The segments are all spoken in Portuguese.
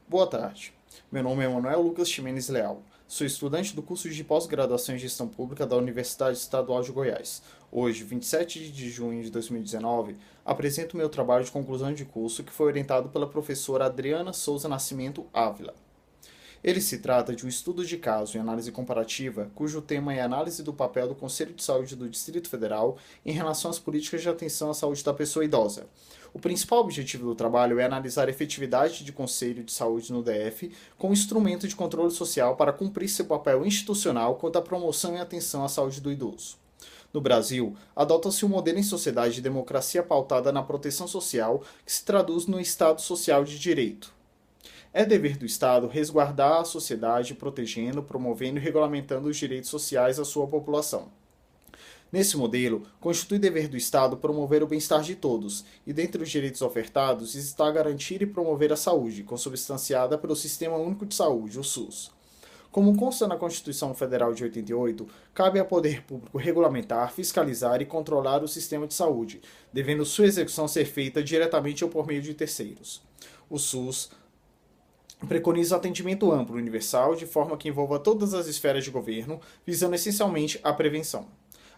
Boa tarde. Meu nome é Manuel Lucas Ximenes Leal. Sou estudante do curso de pós-graduação em Gestão Pública da Universidade Estadual de Goiás. Hoje, 27 de junho de 2019, apresento meu trabalho de conclusão de curso que foi orientado pela professora Adriana Souza Nascimento Ávila. Ele se trata de um estudo de caso em análise comparativa, cujo tema é a análise do papel do Conselho de Saúde do Distrito Federal em relação às políticas de atenção à saúde da pessoa idosa. O principal objetivo do trabalho é analisar a efetividade de Conselho de Saúde no DF como instrumento de controle social para cumprir seu papel institucional quanto à promoção e atenção à saúde do idoso. No Brasil, adota-se um modelo em sociedade de democracia pautada na proteção social que se traduz no Estado Social de Direito. É dever do Estado resguardar a sociedade, protegendo, promovendo e regulamentando os direitos sociais à sua população. Nesse modelo, constitui dever do Estado promover o bem-estar de todos, e dentre os direitos ofertados está garantir e promover a saúde, consubstanciada pelo Sistema Único de Saúde, o SUS. Como consta na Constituição Federal de 88, cabe ao poder público regulamentar, fiscalizar e controlar o sistema de saúde, devendo sua execução ser feita diretamente ou por meio de terceiros. O SUS preconiza atendimento amplo, universal, de forma que envolva todas as esferas de governo, visando essencialmente a prevenção.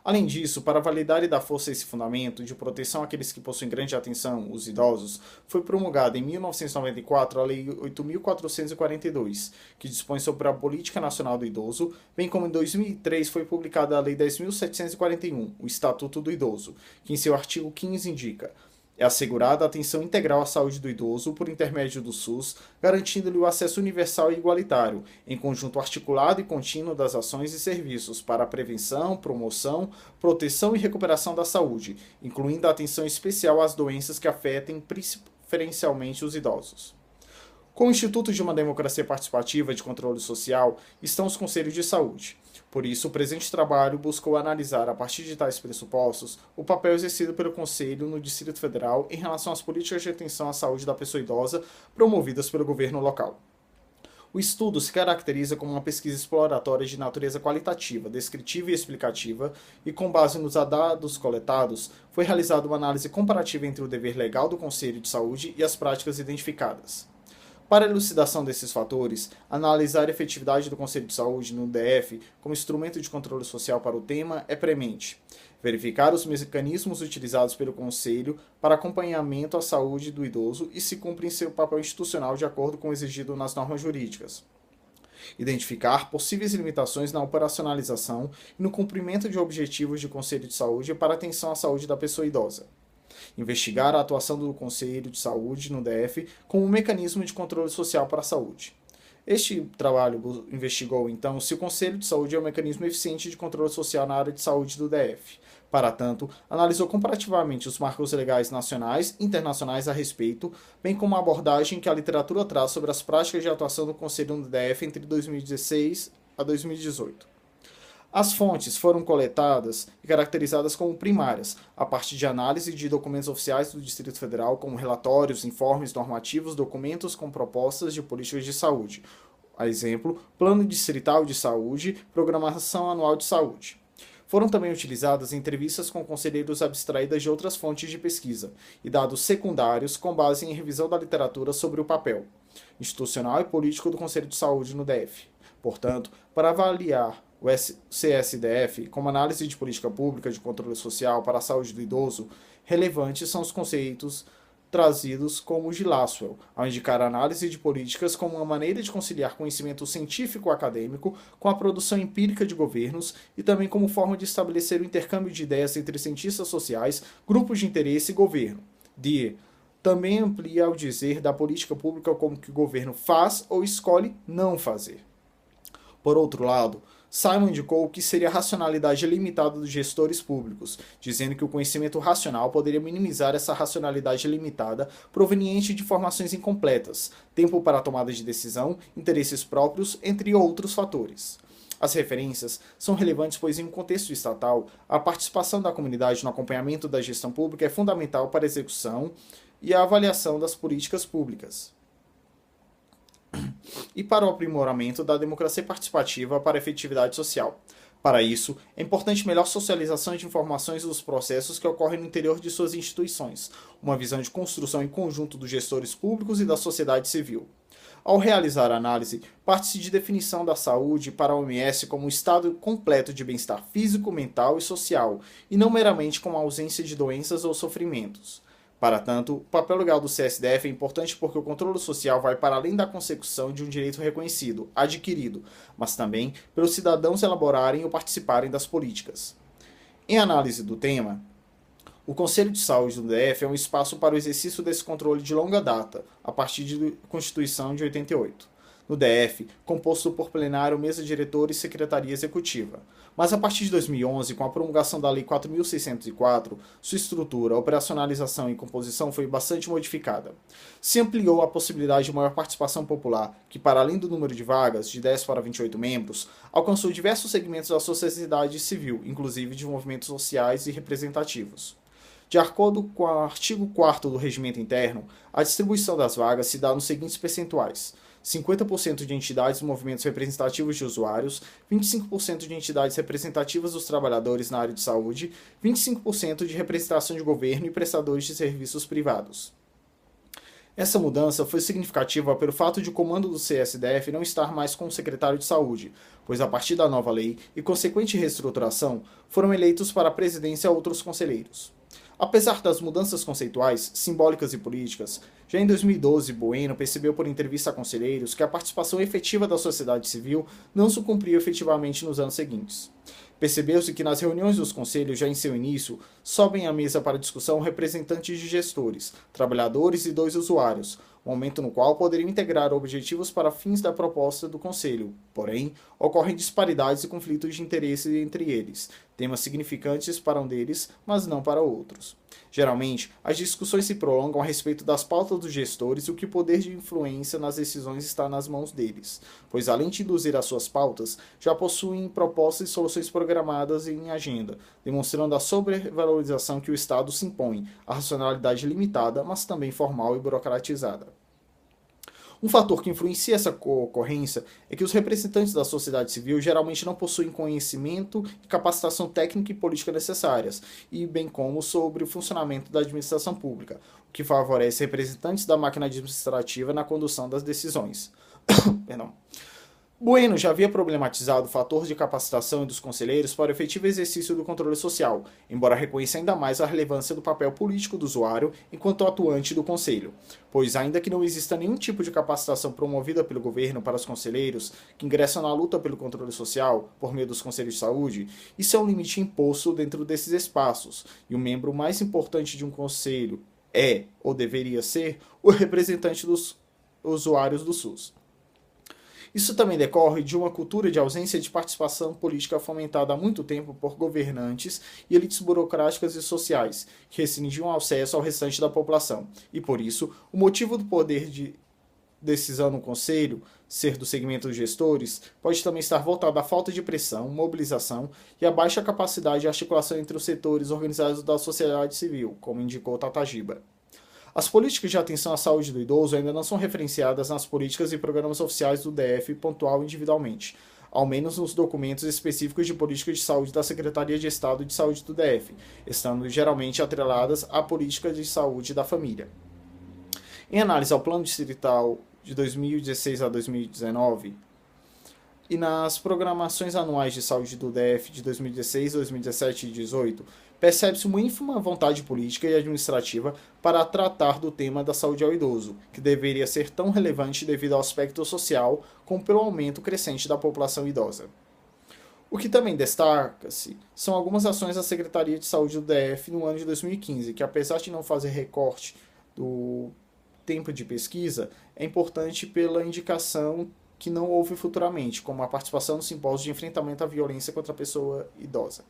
Além disso, para validar e dar força a esse fundamento de proteção àqueles que possuem grande atenção, os idosos, foi promulgada em 1994 a Lei 8.442, que dispõe sobre a Política Nacional do Idoso, bem como em 2003 foi publicada a Lei 10.741, o Estatuto do Idoso, que em seu artigo 15 indica: é assegurada a atenção integral à saúde do idoso por intermédio do SUS, garantindo-lhe o acesso universal e igualitário, em conjunto articulado e contínuo das ações e serviços para a prevenção, promoção, proteção e recuperação da saúde, incluindo a atenção especial às doenças que afetem preferencialmente os idosos. Com o Instituto de uma Democracia Participativa de Controle Social estão os Conselhos de Saúde. Por isso, o presente trabalho buscou analisar, a partir de tais pressupostos, o papel exercido pelo Conselho no Distrito Federal em relação às políticas de atenção à saúde da pessoa idosa promovidas pelo governo local. O estudo se caracteriza como uma pesquisa exploratória de natureza qualitativa, descritiva e explicativa, e com base nos dados coletados, foi realizada uma análise comparativa entre o dever legal do Conselho de Saúde e as práticas identificadas. Para a elucidação desses fatores, analisar a efetividade do Conselho de Saúde no DF como instrumento de controle social para o tema é premente. Verificar os mecanismos utilizados pelo Conselho para acompanhamento à saúde do idoso e se cumprem seu papel institucional de acordo com o exigido nas normas jurídicas. Identificar possíveis limitações na operacionalização e no cumprimento de objetivos do Conselho de Saúde para a atenção à saúde da pessoa idosa. Investigar a atuação do Conselho de Saúde no DF como um mecanismo de controle social para a saúde. Este trabalho investigou, então, se o Conselho de Saúde é um mecanismo eficiente de controle social na área de saúde do DF. Para tanto, analisou comparativamente os marcos legais nacionais e internacionais a respeito, bem como a abordagem que a literatura traz sobre as práticas de atuação do Conselho no DF entre 2016 a 2018. As fontes foram coletadas e caracterizadas como primárias, a partir de análise de documentos oficiais do Distrito Federal, como relatórios, informes normativos, documentos com propostas de políticas de saúde. A exemplo, Plano Distrital de Saúde, Programação Anual de Saúde. Foram também utilizadas entrevistas com conselheiros abstraídas de outras fontes de pesquisa e dados secundários com base em revisão da literatura sobre o papel institucional e político do Conselho de Saúde no DF. Portanto, para avaliar o CSDF como análise de política pública de controle social para a saúde do idoso, relevantes são os conceitos trazidos como de Lasswell, ao indicar a análise de políticas como uma maneira de conciliar conhecimento científico-acadêmico com a produção empírica de governos e também como forma de estabelecer o intercâmbio de ideias entre cientistas sociais, grupos de interesse e governo. Dier também amplia ao dizer da política pública como que o governo faz ou escolhe não fazer. Por outro lado, Simon indicou o que seria a racionalidade limitada dos gestores públicos, dizendo que o conhecimento racional poderia minimizar essa racionalidade limitada proveniente de informações incompletas, tempo para a tomada de decisão, interesses próprios, entre outros fatores. As referências são relevantes pois, em um contexto estatal, a participação da comunidade no acompanhamento da gestão pública é fundamental para a execução e a avaliação das políticas públicas e para o aprimoramento da democracia participativa para a efetividade social. Para isso, é importante melhor socialização de informações dos processos que ocorrem no interior de suas instituições, uma visão de construção em conjunto dos gestores públicos e da sociedade civil. Ao realizar a análise, parte-se de definição da saúde para a OMS como um estado completo de bem-estar físico, mental e social, e não meramente como a ausência de doenças ou sofrimentos. Para tanto, o papel legal do CSDF é importante porque o controle social vai para além da consecução de um direito reconhecido, adquirido, mas também pelos cidadãos elaborarem ou participarem das políticas. Em análise do tema, o Conselho de Saúde do DF é um espaço para o exercício desse controle de longa data, a partir da Constituição de 88. No DF, composto por plenário, mesa diretora e secretaria executiva. Mas a partir de 2011, com a promulgação da Lei 4.604, sua estrutura, operacionalização e composição foi bastante modificada. Se ampliou a possibilidade de maior participação popular, que para além do número de vagas, de 10 para 28 membros, alcançou diversos segmentos da sociedade civil, inclusive de movimentos sociais e representativos. De acordo com o artigo 4º do Regimento Interno, a distribuição das vagas se dá nos seguintes percentuais: 50% de entidades e movimentos representativos de usuários, 25% de entidades representativas dos trabalhadores na área de saúde, 25% de representação de governo e prestadores de serviços privados. Essa mudança foi significativa pelo fato de o comando do CSDF não estar mais com o secretário de saúde, pois a partir da nova lei e consequente reestruturação, foram eleitos para a presidência outros conselheiros. Apesar das mudanças conceituais, simbólicas e políticas, já em 2012, Bueno percebeu por entrevista a conselheiros que a participação efetiva da sociedade civil não se cumpriu efetivamente nos anos seguintes. Percebeu-se que nas reuniões dos conselhos, já em seu início, sobem à mesa para discussão representantes de gestores, trabalhadores e 2 usuários, momento no qual poderiam integrar objetivos para fins da proposta do Conselho. Porém, ocorrem disparidades e conflitos de interesse entre eles, temas significantes para um deles, mas não para outros. Geralmente, as discussões se prolongam a respeito das pautas dos gestores e o que poder de influência nas decisões está nas mãos deles, pois além de induzir as suas pautas, já possuem propostas e soluções programadas em agenda, demonstrando a sobrevalorização que o Estado se impõe, a racionalidade limitada, mas também formal e burocratizada. Um fator que influencia essa ocorrência é que os representantes da sociedade civil geralmente não possuem conhecimento e capacitação técnica e política necessárias, e bem como sobre o funcionamento da administração pública, o que favorece representantes da máquina administrativa na condução das decisões. Perdão. Bueno já havia problematizado o fator de capacitação dos conselheiros para o efetivo exercício do controle social, embora reconheça ainda mais a relevância do papel político do usuário enquanto atuante do conselho, pois ainda que não exista nenhum tipo de capacitação promovida pelo governo para os conselheiros que ingressam na luta pelo controle social por meio dos conselhos de saúde, isso é um limite imposto dentro desses espaços, e o membro mais importante de um conselho é, ou deveria ser, o representante dos usuários do SUS. Isso também decorre de uma cultura de ausência de participação política fomentada há muito tempo por governantes e elites burocráticas e sociais, que restringiam o acesso ao restante da população. E por isso, o motivo do poder de decisão no Conselho ser do segmento dos gestores pode também estar voltado à falta de pressão, mobilização e à baixa capacidade de articulação entre os setores organizados da sociedade civil, como indicou Tatagiba. As políticas de atenção à saúde do idoso ainda não são referenciadas nas políticas e programas oficiais do DF pontual individualmente, ao menos nos documentos específicos de política de saúde da Secretaria de Estado de Saúde do DF, estando geralmente atreladas à política de saúde da família. Em análise ao Plano Distrital de 2016 a 2019, e nas programações anuais de saúde do DF de 2016, 2017 e 2018, percebe-se uma ínfima vontade política e administrativa para tratar do tema da saúde ao idoso, que deveria ser tão relevante devido ao aspecto social como pelo aumento crescente da população idosa. O que também destaca-se são algumas ações da Secretaria de Saúde do DF no ano de 2015, que apesar de não fazer recorte do tempo de pesquisa, é importante pela indicação que não houve futuramente, como a participação no simpósio de enfrentamento à violência contra a pessoa idosa.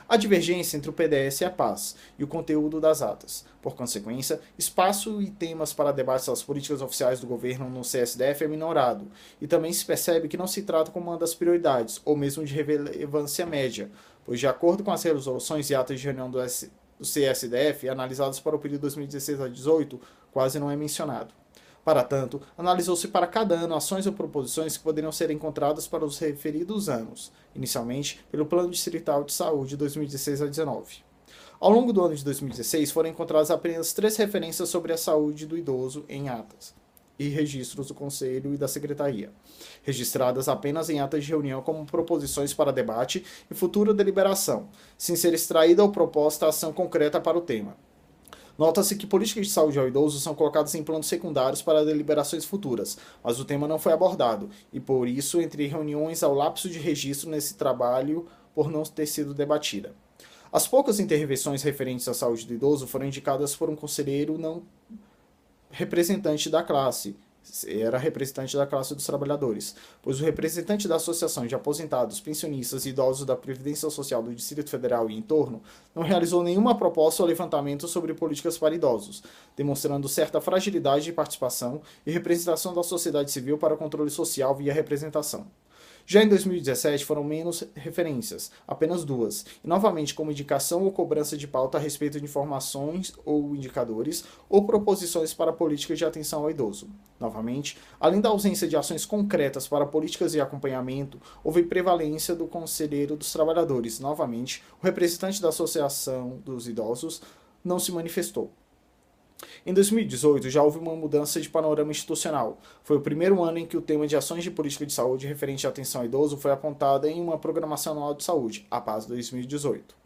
A divergência entre o PDS e a paz e o conteúdo das atas. Por consequência, espaço e temas para debates das políticas oficiais do governo no CSDF é minorado, e também se percebe que não se trata como uma das prioridades, ou mesmo de relevância média, pois de acordo com as resoluções e atas de reunião do CSDF, analisadas para o período 2016 a 2018, quase não é mencionado. Para tanto, analisou-se para cada ano ações ou proposições que poderiam ser encontradas para os referidos anos, inicialmente pelo Plano Distrital de Saúde de 2016 a 2019. Ao longo do ano de 2016, foram encontradas apenas 3 referências sobre a saúde do idoso em atas. e registros do Conselho e da Secretaria, registradas apenas em atas de reunião como proposições para debate e futura deliberação, sem ser extraída ou proposta ação concreta para o tema. Nota-se que políticas de saúde ao idoso são colocadas em planos secundários para deliberações futuras, mas o tema não foi abordado, e por isso, entre reuniões, há o lapso de registro nesse trabalho por não ter sido debatida. As poucas intervenções referentes à saúde do idoso foram indicadas por um conselheiro não representante da classe, era representante da classe dos trabalhadores, pois o representante da Associação de Aposentados, Pensionistas e Idosos da Previdência Social do Distrito Federal e entorno não realizou nenhuma proposta ou levantamento sobre políticas para idosos, demonstrando certa fragilidade de participação e representação da sociedade civil para o controle social via representação. Já em 2017 foram menos referências, apenas 2, e novamente como indicação ou cobrança de pauta a respeito de informações ou indicadores ou proposições para políticas de atenção ao idoso. Novamente, além da ausência de ações concretas para políticas de acompanhamento, houve prevalência do conselheiro dos trabalhadores. Novamente, o representante da Associação dos Idosos não se manifestou. Em 2018, já houve uma mudança de panorama institucional. Foi o primeiro ano em que o tema de ações de política de saúde referente à atenção ao idoso foi apontado em uma programação anual de saúde, a PAS 2018.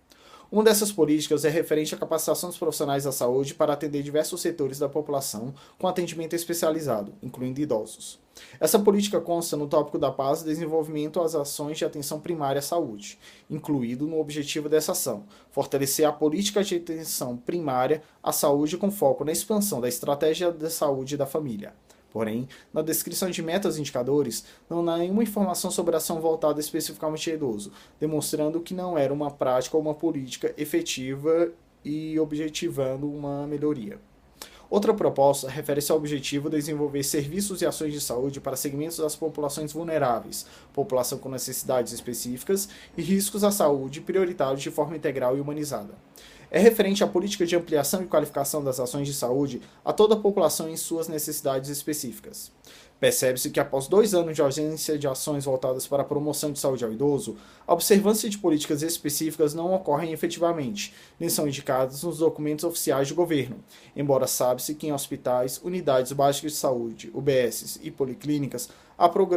Uma dessas políticas é referente à capacitação dos profissionais da saúde para atender diversos setores da população com atendimento especializado, incluindo idosos. Essa política consta no tópico da PAS desenvolvimento às ações de atenção primária à saúde, incluído no objetivo dessa ação, fortalecer a política de atenção primária à saúde com foco na expansão da estratégia de saúde da família. Porém, na descrição de metas e indicadores, não há nenhuma informação sobre a ação voltada especificamente ao idoso, demonstrando que não era uma prática ou uma política efetiva e objetivando uma melhoria. Outra proposta refere-se ao objetivo de desenvolver serviços e ações de saúde para segmentos das populações vulneráveis, população com necessidades específicas e riscos à saúde prioritários de forma integral e humanizada. É referente à política de ampliação e qualificação das ações de saúde a toda a população em suas necessidades específicas. Percebe-se que após 2 anos de ausência de ações voltadas para a promoção de saúde ao idoso, a observância de políticas específicas não ocorrem efetivamente, nem são indicadas nos documentos oficiais do governo, embora sabe-se que em hospitais, unidades básicas de saúde, UBSs e policlínicas, há programas